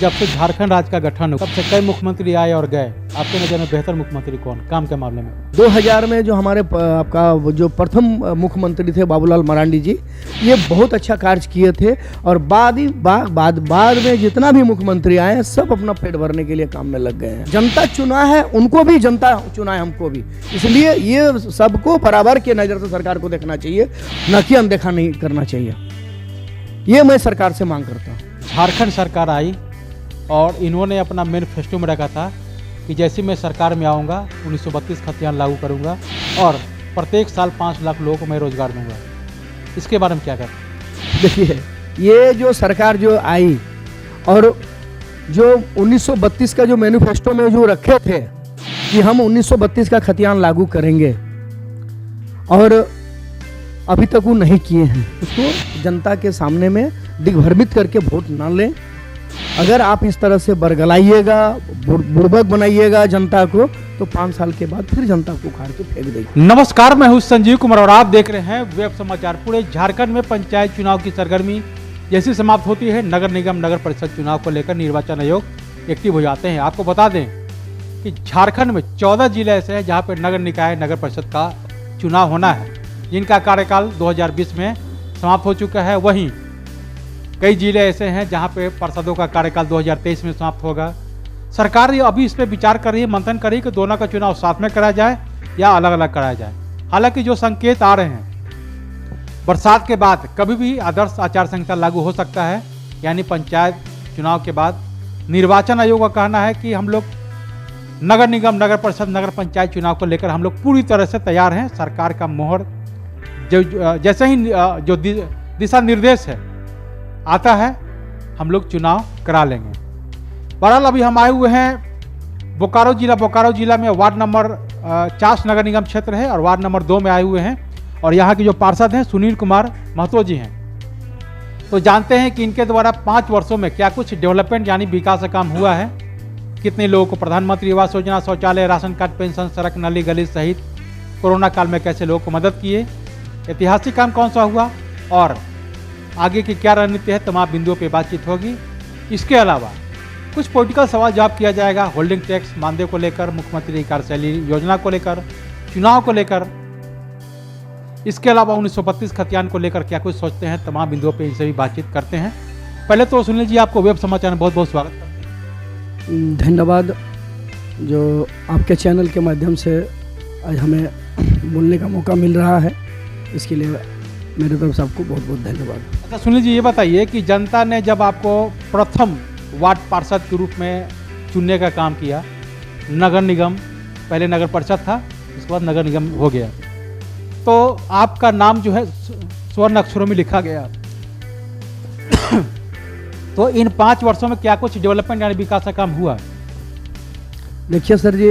जब से झारखंड राज्य का गठन हुआ तब से कई मुख्यमंत्री आए और गए, आपके नज़र में बेहतर मुख्यमंत्री कौन काम के मामले में? 2000 में जो हमारे आपका जो प्रथम मुख्यमंत्री थे बाबूलाल मरांडी जी, ये बहुत अच्छा कार्य किए थे। और बाद में जितना भी मुख्यमंत्री आए हैं सब अपना पेट भरने के लिए काम में लग गए हैं। जनता चुना है, उनको भी जनता चुना है, हमको भी। इसलिए ये सबको बराबर के नज़र से सरकार को देखना चाहिए, न कि अनदेखा नहीं करना चाहिए। ये मैं सरकार से मांग करता हूँ। झारखंड सरकार आई और इन्होंने अपना मैनिफेस्टो में रखा था कि जैसे मैं सरकार में आऊँगा 1932 खतियान लागू करूँगा और प्रत्येक साल 5 लाख लोगों को मैं रोजगार दूंगा। इसके बारे में क्या कहते? देखिए, ये जो सरकार जो आई और जो 1932 का जो मैनिफेस्टो में जो रखे थे कि हम 1932 का खतियान लागू करेंगे और अभी तक वो नहीं किए हैं, उसको जनता के सामने में दिग्भ्रमित करके वोट ना लें। अगर आप इस तरह से बरगलाइएगा, बुड़बक बनाइएगा जनता को, तो 5 साल के बाद फिर जनता को उखाड़ के फेंक देगी। नमस्कार, मैं हूं संजीव कुमार और आप देख रहे हैं वेब समाचार। पूरे झारखंड में पंचायत चुनाव की सरगर्मी जैसी समाप्त होती है, नगर निगम नगर परिषद चुनाव को लेकर निर्वाचन आयोग एक्टिव हो जाते हैं। आपको बता दें कि झारखंड में 14 जिले ऐसे हैं जहाँ पर नगर निकाय नगर परिषद का चुनाव होना है, जिनका कार्यकाल 2020 में समाप्त हो चुका है। वहीं कई जिले ऐसे हैं जहां पे पार्षदों का कार्यकाल 2023 में समाप्त होगा। सरकार अभी इस पर विचार कर रही है, मंथन कर रही है कि दोनों का चुनाव साथ में कराया जाए या अलग अलग कराया जाए। हालांकि जो संकेत आ रहे हैं, बरसात के बाद कभी भी आदर्श आचार संहिता लागू हो सकता है, यानी पंचायत चुनाव के बाद। निर्वाचन आयोग का कहना है कि हम लोग नगर निगम नगर परिषद नगर पंचायत चुनाव को लेकर हम लोग पूरी तरह से तैयार हैं। सरकार का मोहर जैसे ही जो दिशा निर्देश है आता है, हम लोग चुनाव करा लेंगे। बहरहाल अभी हम आए हुए हैं बोकारो जिला में वार्ड नंबर 4 नगर निगम क्षेत्र है और वार्ड नंबर 2 में आए हुए हैं और यहाँ के जो पार्षद हैं सुनील कुमार महतो जी हैं। तो जानते हैं कि इनके द्वारा 5 वर्षों में क्या कुछ डेवलपमेंट यानी विकास का काम हुआ है, कितने लोगों को प्रधानमंत्री आवास योजना, शौचालय, राशन कार्ड, पेंशन, सड़क, नाली गली सहित कोरोना काल में कैसे लोगों को मदद किए, ऐतिहासिक काम कौन सा हुआ और आगे की क्या रणनीति है, तमाम बिंदुओं पे बातचीत होगी। इसके अलावा कुछ पॉलिटिकल सवाल जवाब किया जाएगा, होल्डिंग टैक्स मानदेय को लेकर, मुख्यमंत्री कार्यशैली योजना को लेकर, चुनाव को लेकर। इसके अलावा 1932 खतियान को लेकर क्या कुछ सोचते हैं, तमाम बिंदुओं पे इनसे भी बातचीत करते हैं। पहले तो सुनील जी, आपको वेब समाचार में बहुत बहुत स्वागत करते हैं। धन्यवाद, जो आपके चैनल के माध्यम से आज हमें बोलने का मौका मिल रहा है, इसके लिए मेरे तरफ से आपको बहुत बहुत धन्यवाद। अच्छा सुनील जी, ये बताइए कि जनता ने जब आपको प्रथम वार्ड पार्षद के रूप में चुनने का काम किया, नगर निगम पहले नगर परिषद था, उसके बाद नगर निगम हो गया, तो आपका नाम जो है स्वर्ण अक्षरों में लिखा गया। तो इन 5 वर्षों में क्या कुछ डेवलपमेंट यानी विकास का काम हुआ? देखिए सर जी,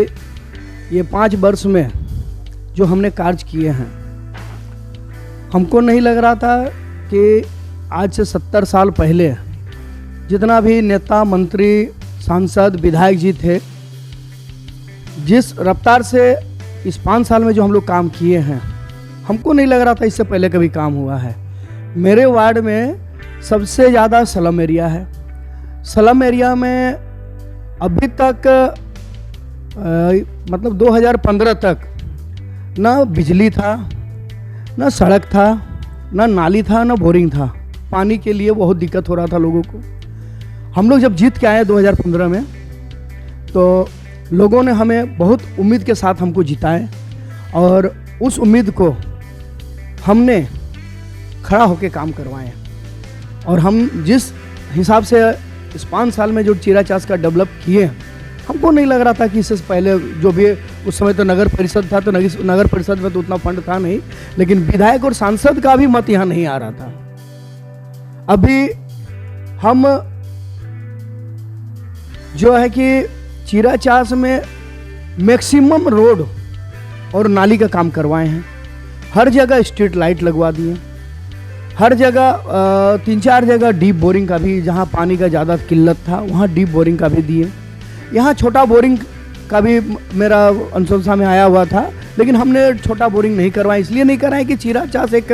ये 5 वर्ष में जो हमने कार्य किए हैं, हमको नहीं लग रहा था कि आज से 70 साल पहले जितना भी नेता, मंत्री, सांसद, विधायक जी थे, जिस रफ्तार से इस 5 साल में जो हम लोग काम किए हैं, हमको नहीं लग रहा था इससे पहले कभी काम हुआ है। मेरे वार्ड में सबसे ज़्यादा स्लम एरिया है। स्लम एरिया में अभी तक मतलब 2015 तक ना बिजली था, ना सड़क था, ना नाली था, ना बोरिंग था। पानी के लिए बहुत दिक्कत हो रहा था लोगों को। हम लोग जब जीत के आए 2015 में, तो लोगों ने हमें बहुत उम्मीद के साथ हमको जिताए और उस उम्मीद को हमने खड़ा होकर काम करवाए। और हम जिस हिसाब से इस 5 साल में जो चीरा चास का डेवलप किए, हमको नहीं लग रहा था कि इससे पहले जो भी उस समय तो नगर परिषद था, तो नगर परिषद में तो उतना फंड था नहीं, लेकिन विधायक और सांसद का भी मत यहाँ नहीं आ रहा था। अभी हम जो है कि चीरा चास में मैक्सिमम रोड और नाली का काम करवाए हैं। हर जगह स्ट्रीट लाइट लगवा दिए, हर जगह 3-4 जगह डीप बोरिंग का भी, जहाँ पानी का ज़्यादा किल्लत था वहाँ डीप बोरिंग का भी दिए। यहाँ छोटा बोरिंग का भी मेरा अनुशंसा में आया हुआ था, लेकिन हमने छोटा बोरिंग नहीं करवाया। इसलिए नहीं कराया कि चीरा चास एक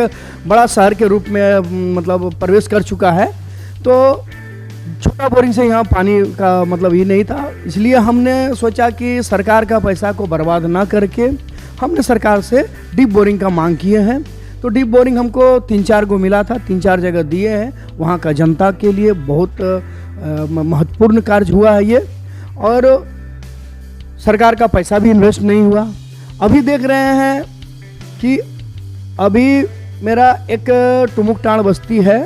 बड़ा शहर के रूप में मतलब प्रवेश कर चुका है, तो छोटा बोरिंग से यहाँ पानी का मतलब ये नहीं था, इसलिए हमने सोचा कि सरकार का पैसा को बर्बाद ना करके हमने सरकार से डीप बोरिंग का मांग किए हैं। तो डीप बोरिंग हमको 3-4 को मिला था, 3-4 जगह दिए हैं। वहाँ का जनता के लिए बहुत महत्वपूर्ण कार्य हुआ है ये, और सरकार का पैसा भी इन्वेस्ट नहीं हुआ। अभी देख रहे हैं कि अभी मेरा एक टुमुकटाण बस्ती है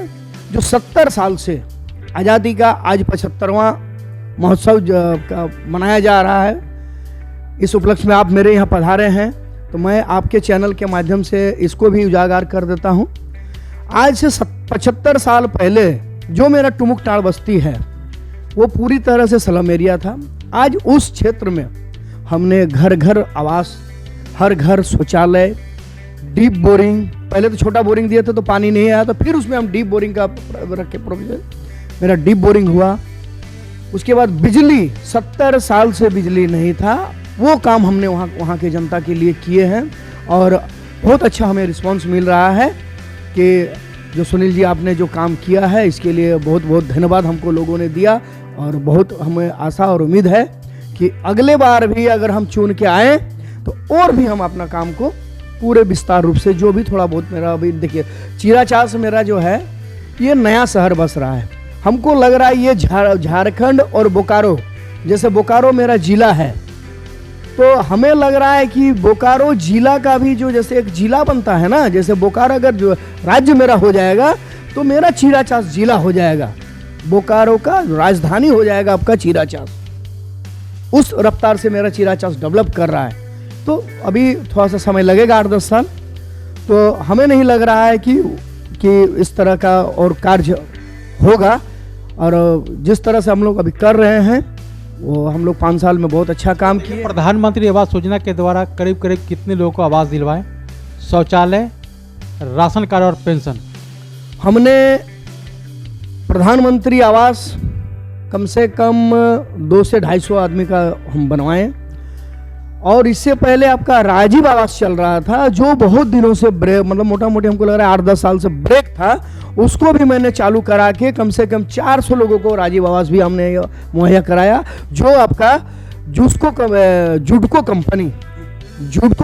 जो 70 साल से आज़ादी का आज 75वां महोत्सव का मनाया जा रहा है। इस उपलक्ष्य में आप मेरे यहाँ पधारे हैं, तो मैं आपके चैनल के माध्यम से इसको भी उजागर कर देता हूँ। आज से 75 साल पहले जो मेरा टुमुकटाण बस्ती है वो पूरी तरह से स्लम एरिया था। आज उस क्षेत्र में हमने घर घर आवास, हर घर शौचालय, डीप बोरिंग, पहले तो छोटा बोरिंग दिए थे तो पानी नहीं आया, तो फिर उसमें हम डीप बोरिंग का रखे प्रोविजन, मेरा डीप बोरिंग हुआ। उसके बाद बिजली, 70 साल से बिजली नहीं था, वो काम हमने वहाँ के जनता के लिए किए हैं, और बहुत अच्छा हमें रिस्पांस मिल रहा है कि जो सुनील जी आपने जो काम किया है इसके लिए बहुत बहुत धन्यवाद हमको लोगों ने दिया। और बहुत हमें आशा और उम्मीद है कि अगले बार भी अगर हम चुन के आए तो और भी हम अपना काम को पूरे विस्तार रूप से, जो भी थोड़ा बहुत मेरा अभी देखिए चीराचास मेरा जो है ये नया शहर बस रहा है। हमको लग रहा है ये झारखंड और बोकारो, जैसे बोकारो मेरा जिला है तो हमें लग रहा है कि बोकारो जिला का भी जो जैसे एक जिला बनता है ना, जैसे बोकारो अगर जो राज्य मेरा हो जाएगा तो मेरा चीराचास जिला हो जाएगा, बोकारो का राजधानी हो जाएगा आपका चीराचास। उस रफ्तार से मेरा चीराचास डेवलप कर रहा है। तो अभी थोड़ा सा समय लगेगा, 8-10 साल, तो हमें नहीं लग रहा है कि इस तरह का और कार्य होगा। और जिस तरह से हम लोग अभी कर रहे हैं वो हम लोग 5 साल में बहुत अच्छा काम किए। प्रधानमंत्री आवास योजना के द्वारा करीब करीब कितने लोगों को आवास दिलवाए? शौचालय, राशन कार्ड और पेंशन? हमने प्रधानमंत्री आवास कम से कम 200 से 250 आदमी का हम बनवाए, और इससे पहले आपका राजीव आवास चल रहा था जो बहुत दिनों से ब्रेक, मतलब मोटा मोटी हमको लग रहा है 8-10 साल से ब्रेक था, उसको भी मैंने चालू करा के कम से कम 400 लोगों को राजीव आवास भी हमने मुहैया कराया। जो आपका जुडको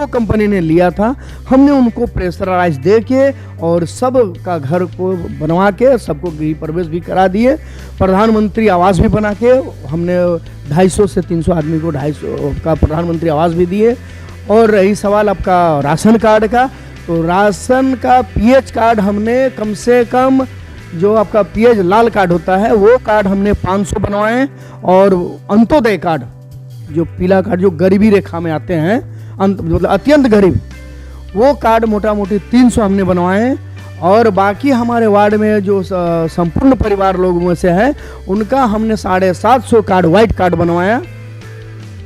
कंपनी ने लिया था, हमने उनको प्रेशराइज दे के और सब का घर को बनवा के सबको गृह प्रवेश भी करा दिए। प्रधानमंत्री आवास भी बना के हमने 250 से 300 आदमी को 250 का प्रधानमंत्री आवास भी दिए। और रही सवाल आपका राशन कार्ड का, तो राशन का पीएच कार्ड हमने कम से कम, जो आपका पीएच लाल कार्ड होता है वो कार्ड हमने 500 बनवाए, और अंत्योदय कार्ड जो पीला कार्ड जो गरीबी रेखा में आते हैं, मतलब अत्यंत गरीब, वो कार्ड मोटा मोटी 300 हमने बनवाए। और बाकी हमारे वार्ड में जो संपूर्ण परिवार लोगों में से है उनका हमने 750 कार्ड वाइट कार्ड बनवाया।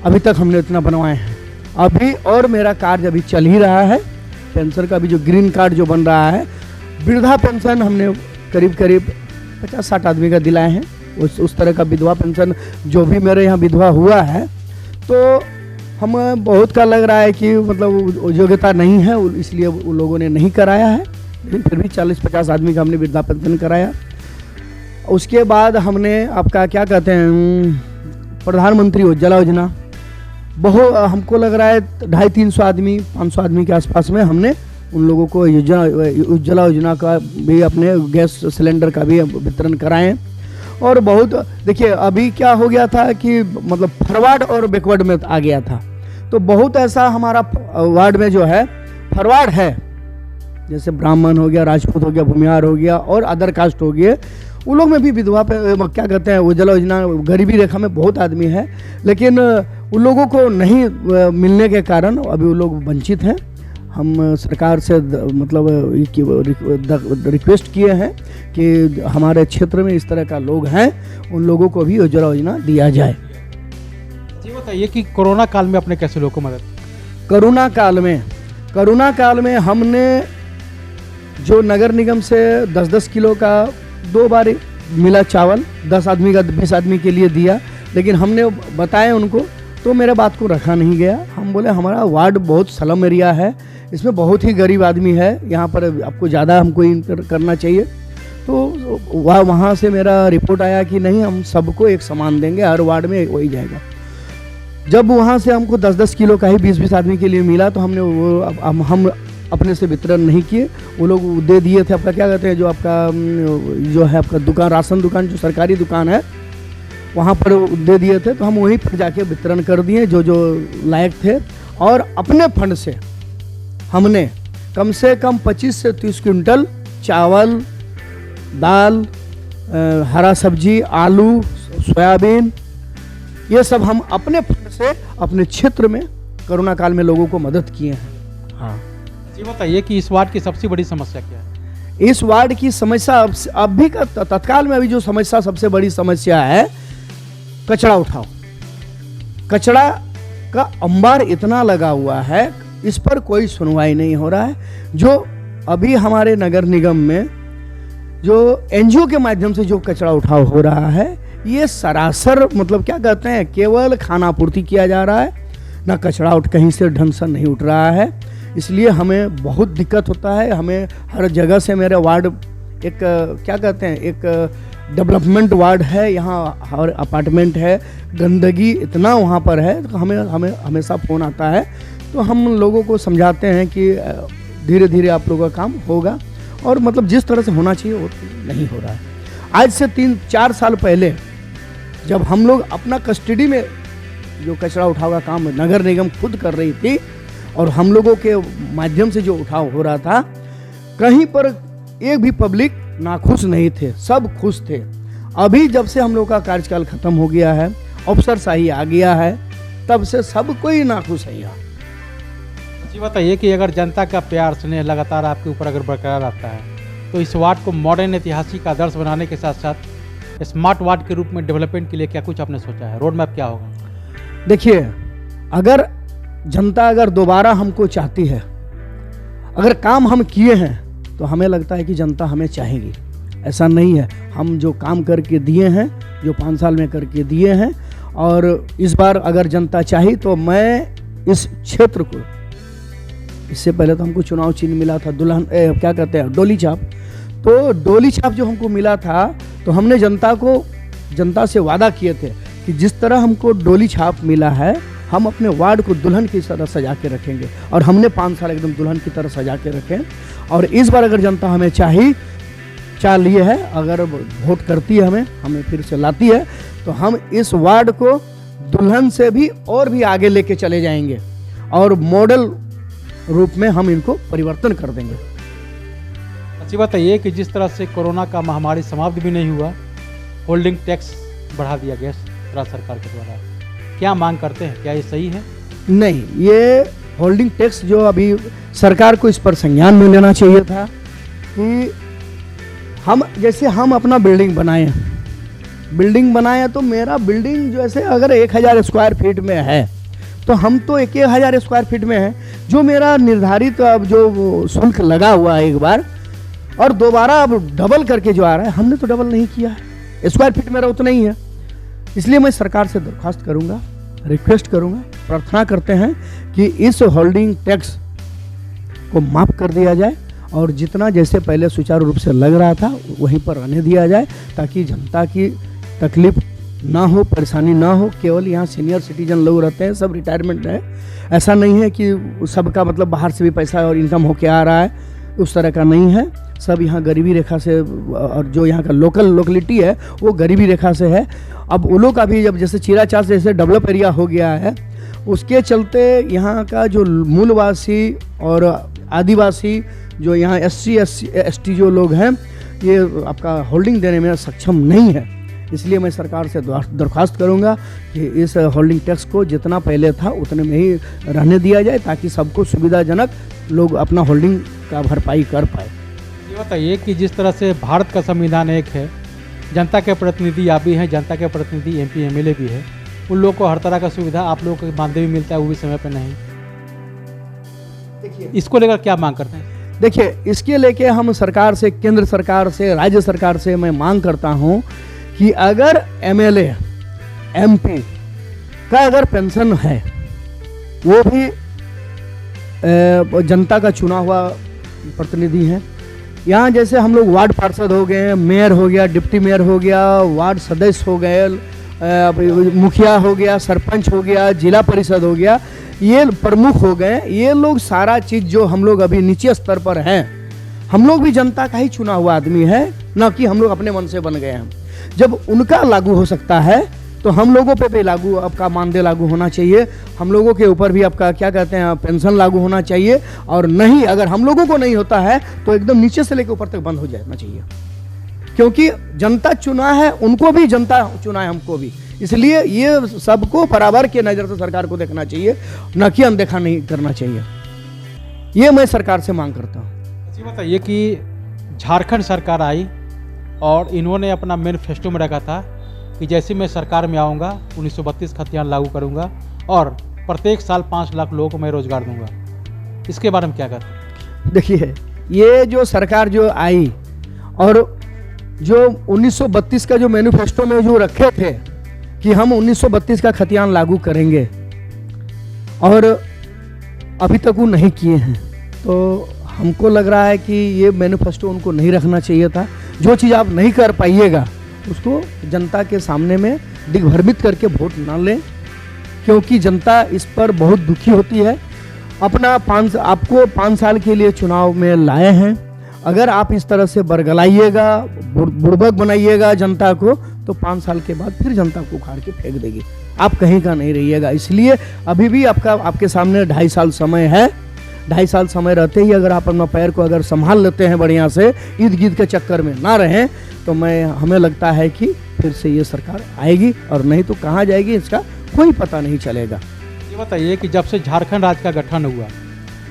अभी तक हमने इतना बनवाए हैं अभी, और मेरा कार्ड अभी चल ही रहा है। पेंशन का भी जो ग्रीन कार्ड जो बन रहा है, वृद्धा पेंशन हमने करीब करीब 50-60 आदमी का दिलाए हैं। उस तरह का विधवा पेंशन जो भी मेरे यहाँ विधवा हुआ है, तो हम बहुत का लग रहा है कि मतलब योग्यता नहीं है इसलिए उन लोगों ने नहीं कराया है, लेकिन फिर भी 40-50 आदमी का हमने वृद्धा पेंशन कराया। उसके बाद हमने आपका क्या कहते हैं प्रधानमंत्री उज्ज्वला योजना, बहुत हमको लग रहा है 250-300 आदमी 500 आदमी के आसपास में हमने उन लोगों को उज्ज्वला योजना का भी, अपने गैस सिलेंडर का भी वितरण कराएं। और बहुत देखिए अभी क्या हो गया था कि मतलब फॉरवर्ड और बैकवर्ड में आ गया था, तो बहुत ऐसा हमारा वार्ड में जो है फॉरवर्ड है, जैसे ब्राह्मण हो गया, राजपूत हो गया, भूमिहार हो गया और अदर कास्ट हो गए, उन लोग में भी विधवा पे क्या कहते हैं उज्ज्वला योजना, गरीबी रेखा में बहुत आदमी है, लेकिन उन लोगों को नहीं मिलने के कारण अभी वो लोग वंचित हैं। हम सरकार से मतलब रिक्वेस्ट किए हैं कि हमारे क्षेत्र में इस तरह का लोग हैं, उन लोगों को भी उज्ज्वला योजना दिया जाए। जी बताइए कि कोरोना काल में आपने कैसे लोगों को मदद? कोरोना काल में हमने जो नगर निगम से 10-10 किलो का 2 बार मिला चावल, 10 आदमी का 20 आदमी के लिए दिया, लेकिन हमने बताया उनको तो मेरे बात को रखा नहीं गया। हम बोले हमारा वार्ड बहुत स्लम एरिया है, इसमें बहुत ही गरीब आदमी है, यहाँ पर आपको ज़्यादा हमको करना चाहिए। तो वहाँ से मेरा रिपोर्ट आया कि नहीं, हम सबको एक सामान देंगे, हर वार्ड में वही जाएगा। जब वहाँ से हमको 10-10 किलो का ही 20-20 आदमी के लिए मिला, तो हमने वो हम अपने से वितरण नहीं किए, वो लोग दे दिए थे। आपका क्या कहते हैं, जो आपका जो है आपका दुकान, राशन दुकान, जो सरकारी दुकान है, वहाँ पर दे दिए थे। तो हम वहीं पर जाके वितरण कर दिए जो जो लायक थे। और अपने फंड से हमने कम से कम 25 से 30 क्विंटल चावल, दाल, हरा सब्जी, आलू, सोयाबीन, ये सब हम अपने फंड से अपने क्षेत्र में कोरोना काल में लोगों को मदद किए हैं। हाँ जी, बताइए कि इस वार्ड की सबसे बड़ी समस्या क्या है? इस वार्ड की समस्या अभी का तत्काल में अभी जो समस्या, सबसे बड़ी समस्या है कचरा उठाओ। कचरा का अंबार इतना लगा हुआ है, इस पर कोई सुनवाई नहीं हो रहा है। जो अभी हमारे नगर निगम में जो एनजीओ के माध्यम से जो कचरा उठाव हो रहा है, ये सरासर मतलब क्या कहते हैं, केवल खाना पूर्ति किया जा रहा है, ना कचरा उठ कहीं से ढंग से नहीं उठ रहा है। इसलिए हमें बहुत दिक्कत होता है। हमें हर जगह से, मेरे वार्ड एक क्या कहते हैं, एक डेवलपमेंट वार्ड है, यहाँ हर अपार्टमेंट है, गंदगी इतना वहाँ पर है, तो हमें हमेशा फ़ोन आता है। तो हम लोगों को समझाते हैं कि धीरे धीरे आप लोगों का काम होगा, और मतलब जिस तरह से होना चाहिए वो नहीं हो रहा है। आज से 3-4 साल पहले जब हम लोग अपना कस्टडी में जो कचरा उठाव का काम नगर निगम खुद कर रही थी, और हम लोगों के माध्यम से जो उठाव हो रहा था, कहीं पर एक भी पब्लिक नाखुश नहीं थे, सब खुश थे। अभी जब से हम लोग का कार्यकाल खत्म हो गया है, अफसरशाही आ गया है, तब से सब कोई नाखुश है यहाँ। जी, बताइए कि अगर जनता का प्यार स्नेह लगातार आपके ऊपर अगर बरकरार रहता है, तो इस वार्ड को मॉडर्न ऐतिहासिक आदर्श बनाने के साथ साथ स्मार्ट वार्ड के रूप में डेवलपमेंट के लिए क्या कुछ आपने सोचा है? रोड मैप क्या होगा? देखिए, अगर जनता अगर दोबारा हमको चाहती है, अगर काम हम किए हैं, तो हमें लगता है कि जनता हमें चाहेगी। ऐसा नहीं है, हम जो काम करके दिए हैं, जो 5 साल में करके दिए हैं, और इस बार अगर जनता चाही तो मैं इस क्षेत्र को, इससे पहले तो हमको चुनाव चिन्ह मिला था दुल्हन क्या कहते हैं, डोली छाप। तो डोली छाप जो हमको मिला था, तो हमने जनता से वादा किए थे कि जिस तरह हमको डोली छाप मिला है, हम अपने वार्ड को दुल्हन की तरह सजा के रखेंगे। और हमने 5 साल एकदम दुल्हन की तरह सजा के रखे। और इस बार अगर जनता हमें चाह लिए है, अगर वोट करती है, हमें फिर से लाती है, तो हम इस वार्ड को दुल्हन से भी और भी आगे लेके चले जाएंगे, और मॉडल रूप में हम इनको परिवर्तन कर देंगे। अच्छी बात है ये कि जिस तरह से कोरोना का महामारी समाप्त भी नहीं हुआ, होल्डिंग टैक्स बढ़ा दिया गया राज्य सरकार के द्वारा, क्या मांग करते हैं, क्या ये सही है? नहीं, ये होल्डिंग टैक्स जो अभी सरकार को इस पर संज्ञान में लेना चाहिए था कि हम अपना बिल्डिंग बनाए, तो मेरा बिल्डिंग जैसे अगर 1000 स्क्वायर फीट में है, तो हम तो 1000 स्क्वायर फीट में है। जो मेरा निर्धारित अब जो शुल्क लगा हुआ है एक बार, और दोबारा अब डबल करके जो आ रहा है, हमने तो डबल नहीं किया है, स्क्वायर फीट मेरा उतना ही है। इसलिए मैं सरकार से दरख्वास्त करूंगा, रिक्वेस्ट करूंगा, प्रार्थना करते हैं कि इस होल्डिंग टैक्स को माफ़ कर दिया जाए, और जितना जैसे पहले सुचारू रूप से लग रहा था वहीं पर रहने दिया जाए, ताकि जनता की तकलीफ ना हो, परेशानी ना हो। केवल यहाँ सीनियर सिटीजन लोग रहते हैं, सब रिटायरमेंट है। ऐसा नहीं है कि सबका मतलब बाहर से भी पैसा और इनकम होके आ रहा है, उस तरह का नहीं है। सब यहाँ गरीबी रेखा से, और जो यहाँ का लोकेलिटी है वो गरीबी रेखा से है। अब वो लोग का भी जब जैसे चीराचार से जैसे डेवलप एरिया हो गया है, उसके चलते यहाँ का जो मूलवासी और आदिवासी जो यहाँ SC/ST जो लोग हैं, ये आपका होल्डिंग देने में सक्षम नहीं है। इसलिए मैं सरकार से दरख्वास्त करूंगा कि इस होल्डिंग टैक्स को जितना पहले था उतने में ही रहने दिया जाए, ताकि सबको सुविधाजनक लोग अपना होल्डिंग का भरपाई कर पाए। ये बताइए कि जिस तरह से भारत का संविधान एक है, जनता के प्रतिनिधि आप भी हैं, जनता के प्रतिनिधि MP MLA भी है, उन लोगों को हर तरह का सुविधा आप लोगों को मानदेय भी मिलता है, वो भी समय पर नहीं। देखिए, इसको लेकर क्या मांग करते हैं? देखिए, इसके लेके हम सरकार से, केंद्र सरकार से, राज्य सरकार से मैं मांग करता हूँ कि अगर MLA MP का अगर पेंशन है, वो भी जनता का चुना हुआ प्रतिनिधि हैं, यहाँ जैसे हम लोग वार्ड पार्षद हो गए, मेयर हो गया, डिप्टी मेयर हो गया, वार्ड सदस्य हो गए, मुखिया हो गया, सरपंच हो गया, जिला परिषद हो गया, ये प्रमुख हो गए, ये लोग सारा चीज़ जो हम लोग अभी नीचे स्तर पर हैं, हम लोग भी जनता का ही चुना हुआ आदमी है, ना कि हम लोग अपने मन से बन गए हैं। जब उनका लागू हो सकता है तो हम लोगों पे भी लागू, आपका मानदेय लागू होना चाहिए, हम लोगों के ऊपर भी आपका क्या कहते हैं पेंशन लागू होना चाहिए, और नहीं अगर हम लोगों को नहीं होता है तो एकदम नीचे से लेकर ऊपर तक बंद हो जाना चाहिए, क्योंकि जनता चुना है, उनको भी जनता चुना है, हमको भी। इसलिए ये सबको बराबर के नज़र से सरकार को देखना चाहिए, न कि अनदेखा नहीं करना चाहिए। ये मैं सरकार से मांग करता हूँ। जी बताइए कि झारखंड सरकार आई और इन्होंने अपना मैनिफेस्टो में रखा था कि जैसे मैं सरकार में आऊँगा 1932 खतियान लागू करूँगा और प्रत्येक साल 5 लाख लोगों को मैं रोजगार दूंगा। इसके बारे में क्या कहते हैं? देखिए, ये जो सरकार जो आई और जो 1932 का जो मैनिफेस्टो में जो रखे थे कि हम 1932 का खतियान लागू करेंगे, और अभी तक वो नहीं किए हैं, तो हमको लग रहा है कि ये मैनिफेस्टो उनको नहीं रखना चाहिए था। जो चीज़ आप नहीं कर पाइएगा उसको जनता के सामने में दिग्भ्रमित करके वोट ना लें, क्योंकि जनता इस पर बहुत दुखी होती है। अपना आपको 5 साल के लिए चुनाव में लाए हैं, अगर आप इस तरह से बरगलाइएगा, बुड़बक बनाइएगा जनता को, तो 5 साल के बाद फिर जनता को उखाड़ के फेंक देगी, आप कहीं का नहीं रहिएगा। इसलिए अभी भी आपके सामने 2.5 साल समय है। 2.5 साल समय रहते ही अगर आप अपना पैर को अगर संभाल लेते हैं बढ़िया से, इर्द गिर्द के चक्कर में ना रहें, तो हमें लगता है कि फिर से ये सरकार आएगी, और नहीं तो कहाँ जाएगी इसका कोई पता नहीं चलेगा। ये बताइए कि जब से झारखंड राज्य का गठन हुआ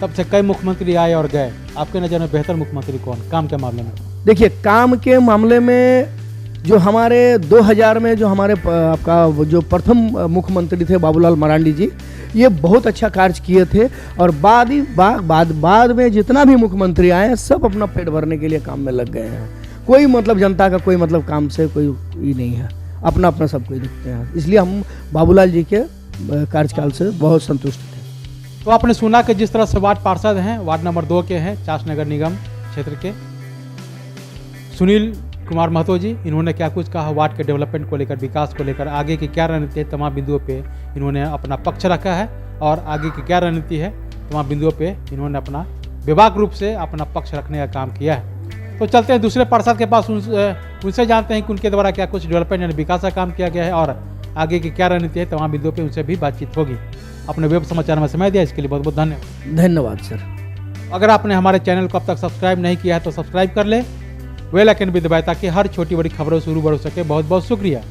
तब से कई मुख्यमंत्री आए और गए, आपके नज़र में बेहतर मुख्यमंत्री कौन काम के मामले में? देखिए, काम के मामले में जो हमारे 2000 में जो हमारे आपका जो प्रथम मुख्यमंत्री थे बाबूलाल मरांडी जी, ये बहुत अच्छा कार्य किए थे, और बाद में जितना भी मुख्यमंत्री आए सब अपना पेट भरने के लिए काम में लग गए हैं। कोई मतलब जनता का कोई मतलब काम से कोई ही नहीं है, अपना अपना सब कोई देखते हैं। इसलिए हम बाबूलाल जी के कार्यकाल से बहुत संतुष्ट थे। तो आपने सुना कि जिस तरह से वार्ड पार्षद हैं, वार्ड नंबर 2 के हैं, चास नगर निगम क्षेत्र के सुनील कुमार महतो जी, इन्होंने क्या कुछ कहा वार्ड के डेवलपमेंट को लेकर, विकास को लेकर, आगे की क्या रणनीति है, तमाम बिंदुओं पे इन्होंने अपना पक्ष रखा है, और आगे की क्या रणनीति है तमाम बिंदुओं पे इन्होंने अपना विभाग रूप से अपना पक्ष रखने का काम किया है। तो चलते हैं दूसरे पार्षद के पास, उनसे जानते हैं कि उनके द्वारा क्या कुछ डेवलपमेंट यानी विकास का काम किया गया है, और आगे की क्या रणनीति है, तमाम बिंदुओं पर उनसे भी बातचीत होगी। अपने वेब समाचार में समय दिया, इसके लिए बहुत बहुत धन्यवाद। धन्यवाद सर। अगर आपने हमारे चैनल को अब तक सब्सक्राइब नहीं किया है तो सब्सक्राइब कर ले, बेल आइकन भी दबाएं ताकि हर छोटी बड़ी खबरों से रूबरू हो सके। बहुत बहुत शुक्रिया।